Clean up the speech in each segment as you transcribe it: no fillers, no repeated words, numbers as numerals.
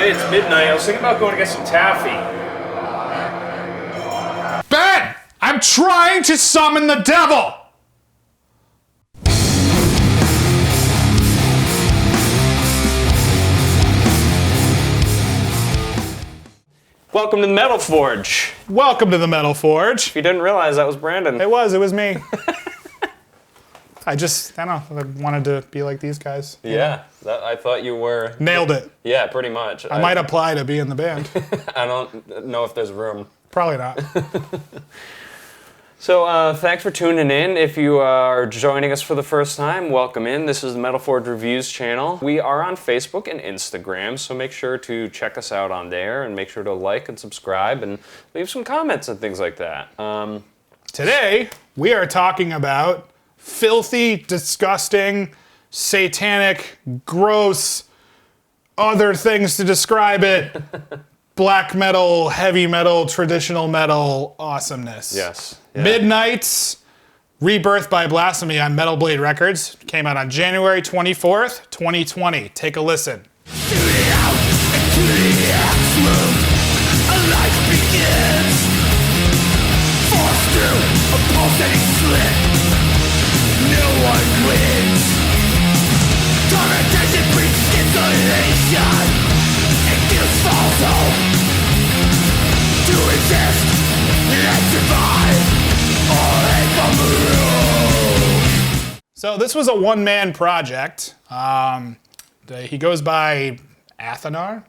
Hey, it's midnight. I was thinking about going to get some taffy. Ben! I'm trying to summon the devil! Welcome to the Metal Forge. Welcome to the Metal Forge. If you didn't realize, that was Brandon. It was me. I don't know, I wanted to be like these guys. Yeah, I thought you were... Nailed it. Yeah, pretty much. I might apply to be in the band. I don't know if there's room. Probably not. So thanks for tuning in. If you are joining us for the first time, welcome in. This is the Metal Forge Reviews channel. We are on Facebook and Instagram, so make sure to check us out on there and make sure to like and subscribe and leave some comments and things like that. Today, we are talking about filthy, disgusting, satanic, gross, other things to describe it. Black metal, heavy metal, traditional metal awesomeness. Yes. Yeah. Midnight's Rebirth by Blasphemy on Metal Blade Records. Came out on January 24th, 2020. Take a listen. So this was a one-man project. He goes by Athanar,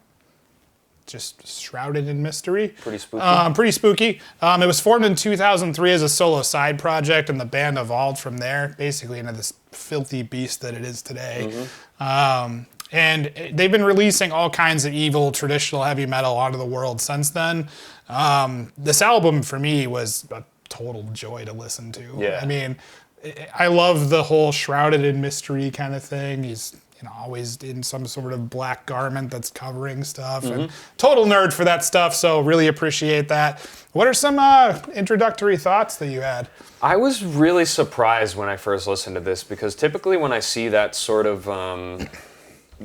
just shrouded in mystery. Pretty spooky. Pretty spooky. It was formed in 2003 as a solo side project, and the band evolved from there, basically into this filthy beast that it is today. And they've been releasing all kinds of evil, traditional heavy metal onto the world since then. This album, for me, was a total joy to listen to. Yeah. I mean, I love the whole shrouded in mystery kind of thing. He's always in some sort of black garment that's covering stuff. And total nerd for that stuff, so really appreciate that. What are some introductory thoughts that you had? I was really surprised when I first listened to this because typically when I see that sort of...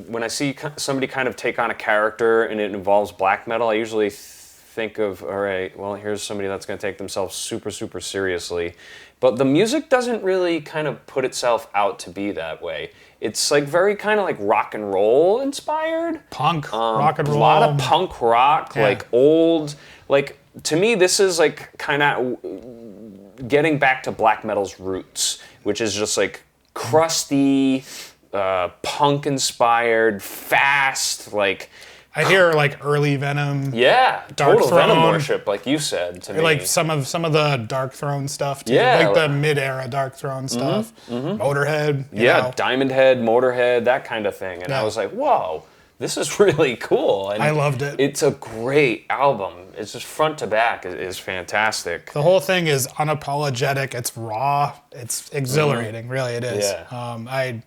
when I see somebody kind of take on a character and it involves black metal, I usually think of, all right, well, here's somebody that's going to take themselves super, super seriously. But the music doesn't really kind of put itself out to be that way. It's like very kind of like rock and roll inspired. Punk, rock and roll. A lot of punk rock, like old, like to me this is like kind of getting back to black metal's roots, which is just like crusty, punk inspired, fast, like I hear like early Venom. Yeah, Dark total Throne. Venom worship, like you said to me. Like some of the Dark Throne stuff too. Yeah, like the mid-era Dark Throne stuff. Motorhead. You know. Diamond Head, Motorhead, that kind of thing. And I was like, whoa, this is really cool. And I loved it. It's a great album. It's just front to back is fantastic. The whole thing is unapologetic. It's raw. It's exhilarating. Really, it is. Yeah.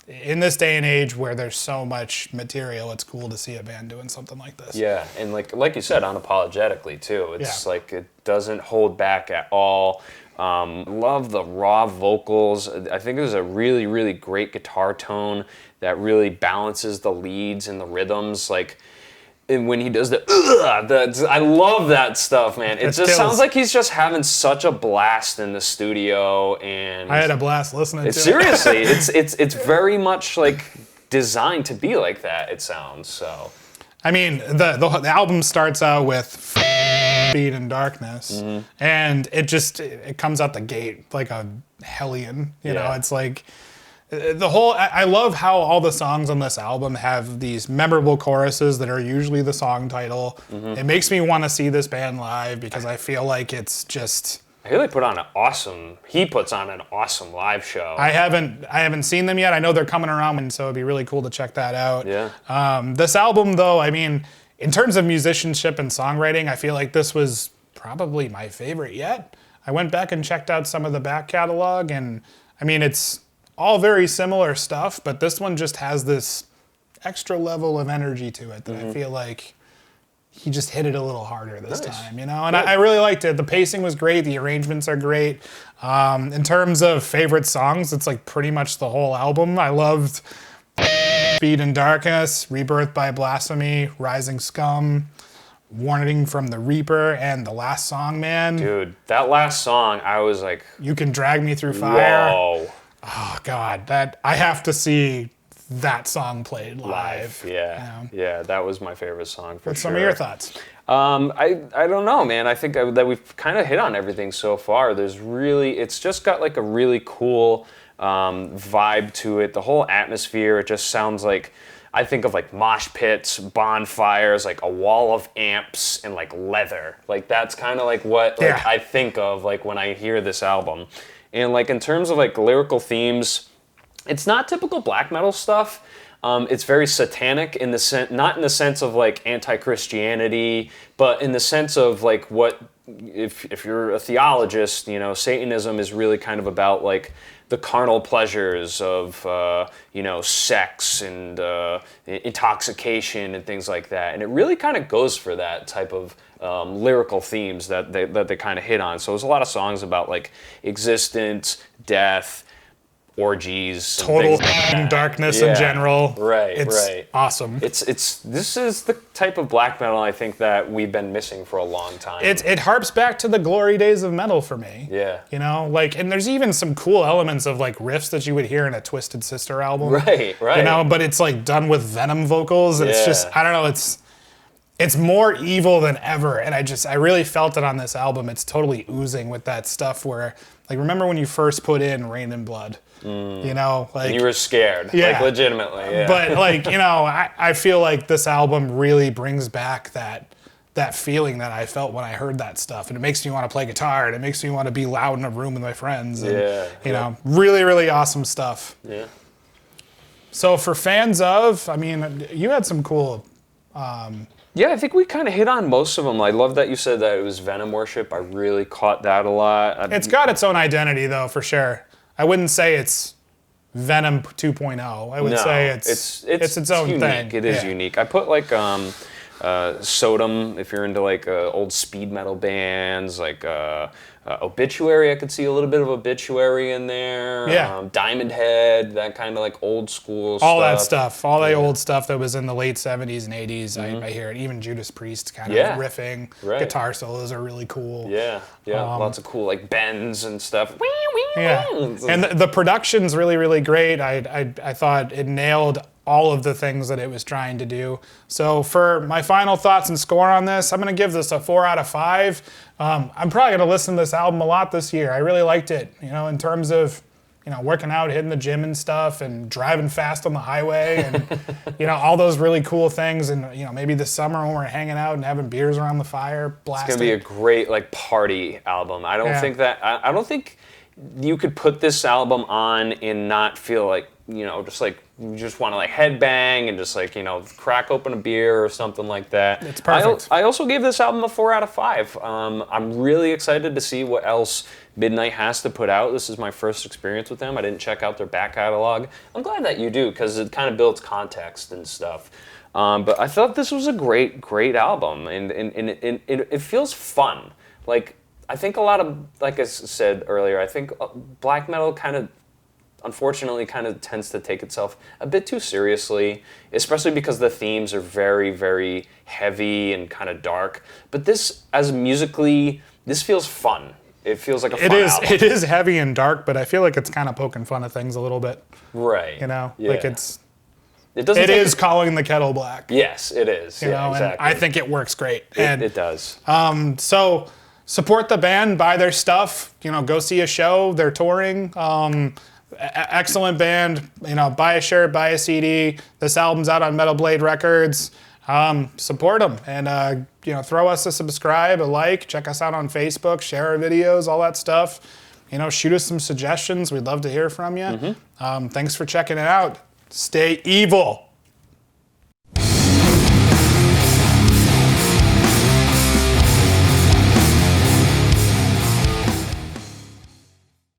In this day and age where there's so much material, it's cool to see a band doing something like this. Yeah, and like you said, unapologetically too. It's like it doesn't hold back at all. Love the raw vocals. I think there's a really, really great guitar tone that really balances the leads and the rhythms. Like, and when he does I love that stuff, man. It just sounds like he's just having such a blast in the studio, and I had a blast listening to it. Seriously, it's very much like designed to be like that. It sounds so. I mean, the album starts out with Speed and Darkness, and it comes out the gate like a hellion. You know, it's like. I love how all the songs on this album have these memorable choruses that are usually the song title. It makes me want to see this band live because I feel like it's just... I hear he puts on an awesome live show. I haven't seen them yet. I know they're coming around, and so it'd be really cool to check that out. Yeah. This album, though, I mean, in terms of musicianship and songwriting, I feel like this was probably my favorite yet. I went back and checked out some of the back catalog, and I mean, it's all very similar stuff, but this one just has this extra level of energy to it that I feel like he just hit it a little harder this time, you know? And I really liked it. The pacing was great. The arrangements are great. In terms of favorite songs, it's like pretty much the whole album. I loved Speed and Darkness, Rebirth by Blasphemy, Rising Scum, Warning from the Reaper, and the last song, man. Dude, that last song, I was like, You Can Drag Me Through Fire. whoa. Oh God, that I have to see that song played live. Yeah. Yeah, that was my favorite song for What's sure. some of your thoughts? I don't know, man. I think that we've kind of hit on everything so far. It's just got like a really cool vibe to it. The whole atmosphere, it just sounds like, I think of like mosh pits, bonfires, like a wall of amps, and like leather. Like that's kind of like what like, I think of like when I hear this album. And like in terms of like lyrical themes, it's not typical black metal stuff. It's very satanic in the not in the sense of like anti-Christianity, but in the sense of like what if you're a theologist, you know, Satanism is really kind of about like the carnal pleasures of sex and intoxication and things like that, and it really kind of goes for that type of lyrical themes that they kind of hit on. So there's a lot of songs about like existence, death, orgies, Total like darkness in general. Right, it's right. awesome. This is the type of black metal I think that we've been missing for a long time. It harps back to the glory days of metal for me. Yeah. You know, like, and there's even some cool elements of like riffs that you would hear in a Twisted Sister album. Right, right. You know, but it's like done with Venom vocals, and it's just, I don't know, it's more evil than ever, and I really felt it on this album. It's totally oozing with that stuff where, like, remember when you first put in Rain and Blood? You know, like... And you were scared, like legitimately, yeah. But, like, you know, I feel like this album really brings back that feeling that I felt when I heard that stuff, and it makes me want to play guitar, and it makes me want to be loud in a room with my friends, and, you know, really, really awesome stuff. Yeah. So for fans of, I mean, you had some cool... Yeah, I think we kind of hit on most of them. I love that you said that it was Venom worship. I really caught that a lot. It's got its own identity, though, for sure. I wouldn't say it's Venom 2.0. I would say it's its own unique. thing. It is unique. I put like Sodom, if you're into like old speed metal bands, like Obituary. I could see a little bit of Obituary in there. Yeah. Diamond Head, that kind of like old school all stuff. That stuff. All the old stuff that was in the late 70s and 80s. I hear it. Even Judas Priest kind of riffing. Right. Guitar solos are really cool. Yeah. Lots of cool like bends and stuff. Yeah. And the production's really, really great. I thought it nailed all of the things that it was trying to do. So for my final thoughts and score on this, I'm going to give this a 4 out of 5. I'm probably going to listen to this album a lot this year. I really liked it, you know, in terms of, you know, working out, hitting the gym and stuff, and driving fast on the highway, and, you know, all those really cool things. And, you know, maybe this summer when we're hanging out and having beers around the fire, blasting. It's going to be a great, like, party album. I don't think you could put this album on and not feel like, you know, just like you just want to like headbang and just like, you know, crack open a beer or something like that. It's perfect. I also gave this album a 4 out of 5. I'm really excited to see what else Midnight has to put out. This is my first experience with them. I didn't check out their back catalog. I'm glad that you do, because it kind of builds context and stuff. But I thought this was a great album, and it feels fun. Like, I think a lot of, like I said earlier, I think black metal unfortunately tends to take itself a bit too seriously, especially because the themes are very, very heavy and kind of dark. But this, this feels fun. It feels like a fun album. It is heavy and dark, but I feel like it's kind of poking fun at things a little bit. Right. You know? Yeah. Like it is calling the kettle black. Yes, it is. You know, exactly. And I think it works great. It does. So support the band, buy their stuff, you know, go see a show, they're touring. Excellent band, you know, buy a shirt, buy a CD. This album's out on Metal Blade Records. Support them, and you know, throw us a subscribe, a like, check us out on Facebook, share our videos, all that stuff. You know, shoot us some suggestions. We'd love to hear from you. Thanks for checking it out. Stay evil.